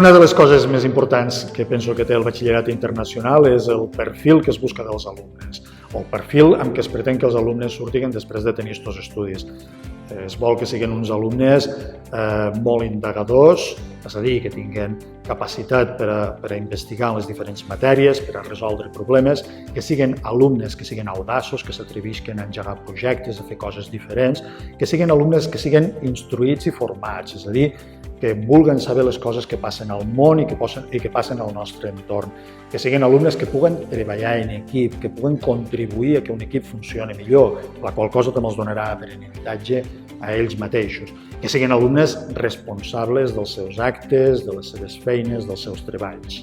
Una de les coses més importants que penso que té el batxillerat internacional és el perfil que es busca dels alumnes, o el perfil amb què es pretén que els alumnes surtin després de tenir aquests estudis. Es vol que siguin uns alumnes molt indagadors, és a dir, que tinguin capacitat per a investigar en les diferents matèries, per a resoldre problemes, que siguin alumnes que siguin audaços, que s'atrevisquen a engegar projectes, a fer coses diferents, que siguin alumnes que siguin instruïts i formats, és a dir, que vulguin saber les coses que passen al món i que passen al nostre entorn, que siguin alumnes que puguen treballar en equip, que puguen contribuir a que un equip funcioni millor, la qual cosa també els donarà aprenentatge a ells mateixos, que siguin alumnes responsables dels seus actes, de les seves feines, dels seus treballs.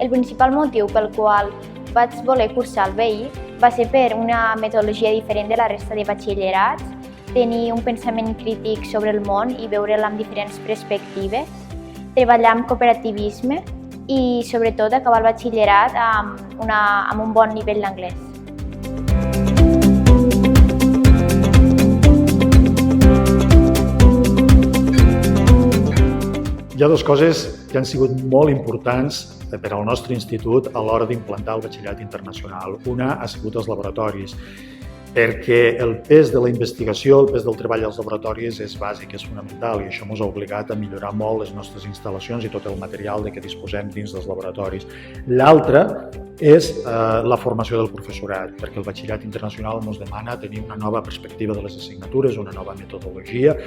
El principal motiu pel qual vaig voler cursar el BI va ser per una metodologia diferent de la resta de batxillerats, tenir un pensament crític sobre el món i veure'l amb diferents perspectives, treballar amb cooperativisme i, sobretot, acabar el batxillerat amb un bon nivell d'anglès. Hi ha dues coses que han sigut molt importants per al nostre institut a l'hora d'implantar el batxillerat internacional. Una ha sigut els laboratoris, perquè el pes de la investigació, el pes del treball als laboratoris és bàsic, és fonamental, i això ens ha obligat a millorar molt les nostres instal·lacions i tot el material de què disposem dins dels laboratoris. L'altra és la formació del professorat, perquè el batxillerat internacional ens demana tenir una nova perspectiva de les assignatures, una nova metodologia,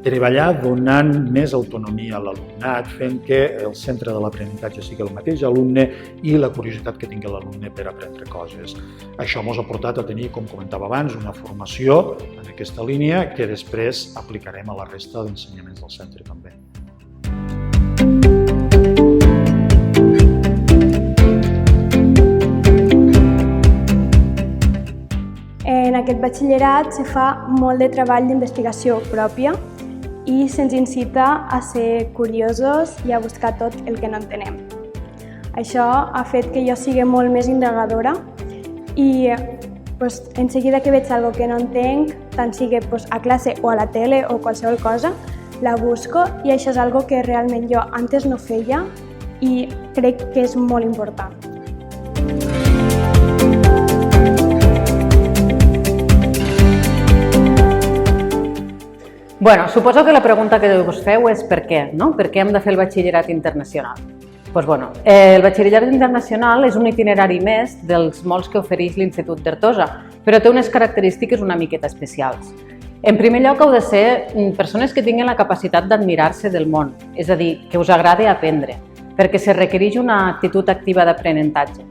treballar donant més autonomia a l'alumnat, fent que el centre de l'aprenentatge sigui el mateix alumne i la curiositat que tingui l'alumne per aprendre coses. Això ens ha portat a tenir, com comentava abans, una formació en aquesta línia que després aplicarem a la resta d'ensenyaments del centre també. En aquest batxillerat se fa molt de treball d'investigació pròpia i se'ns incita a ser curiosos i a buscar tot el que no entenem. Això ha fet que jo sigui molt més indagadora i en seguida que veig alguna cosa que no entenc, tant sigui a classe o a la tele o qualsevol cosa, la busco i això és una cosa que realment jo antes no feia i crec que és molt important. Bueno, suposo que la pregunta que us feu és per què, no? Per què hem de fer el batxillerat internacional? Doncs bueno, el batxillerat internacional és un itinerari més dels molts que ofereix l'Institut d'Artosa, però té unes característiques una miqueta especials. En primer lloc, heu de ser persones que tinguin la capacitat d'admirar-se del món, és a dir, que us agrade aprendre, perquè se requereix una actitud activa d'aprenentatge.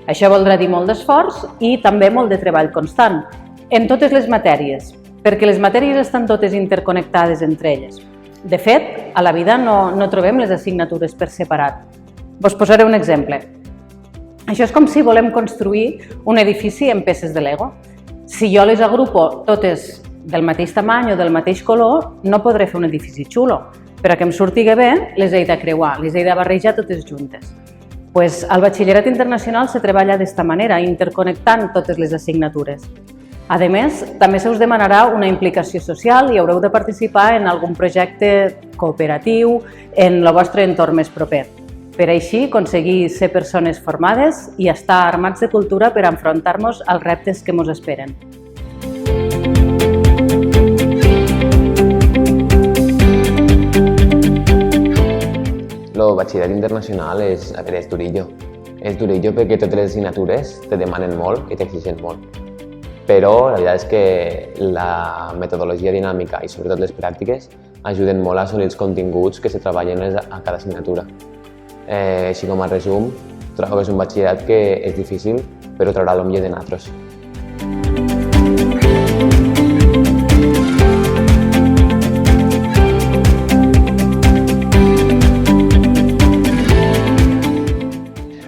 Això voldrà dir molt d'esforç i també molt de treball constant, en totes les matèries, perquè les matèries estan totes interconnectades entre elles. De fet, a la vida no trobem les assignatures per separat. Vos posaré un exemple. Això és com si volem construir un edifici en peces de Lego. Si jo les agrupo totes del mateix tamany o del mateix color, no podré fer un edifici xulo. Per a que em surtigui bé, les he de creuar, les he de barrejar totes juntes. Al batxillerat internacional se treballa d'esta manera, interconnectant totes les assignatures. A més, també se us demanarà una implicació social i haureu de participar en algun projecte cooperatiu en el vostre entorn més proper. Per així, aconseguir ser persones formades i estar armats de cultura per enfrontar-nos als reptes que ens esperen. El batxillerat internacional és durillo. És durillo perquè totes les assignatures te demanen molt i t'exigeixen molt. Però la veritat és que la metodologia dinàmica i sobretot les pràctiques ajuden molt a assolir els continguts que se treballen a cada assignatura. Així com a resum, trobo que és un batxillerat que és difícil, però traurà el millor de nosaltres.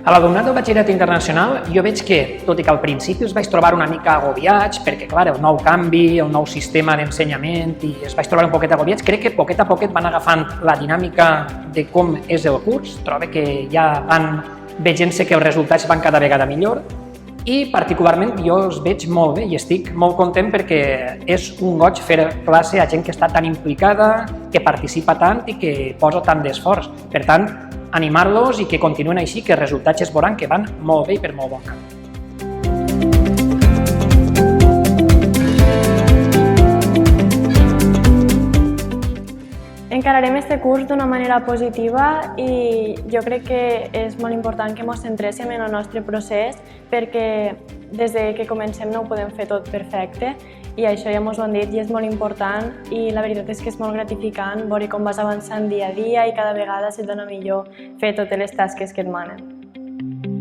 A l'alumnat del batxillerat internacional jo veig que, tot i que al principi els vaig trobar una mica agobiats, perquè clar, el nou canvi, el nou sistema d'ensenyament i els vaig trobar un poquet agobiats, crec que poquet a poquet van agafant la dinàmica de com és el curs, trobo que ja van veient-se que els resultats van cada vegada millor I particularment jo els veig molt bé i estic molt content perquè és un goig fer classe a gent que està tan implicada, que participa tant i que posa tant d'esforç. Per tant, animar-los i que continuen així, que els resultats es veuran que van molt bé i per molt bon camp. Encararem este curs d'una manera positiva i jo crec que és molt important que ens centréssim en el nostre procés perquè des que comencem no ho podem fer tot perfecte i això ja ens ho han dit i és molt important i la veritat és que és molt gratificant veure com vas avançant dia a dia i cada vegada se't dona millor fer totes les tasques que et manen.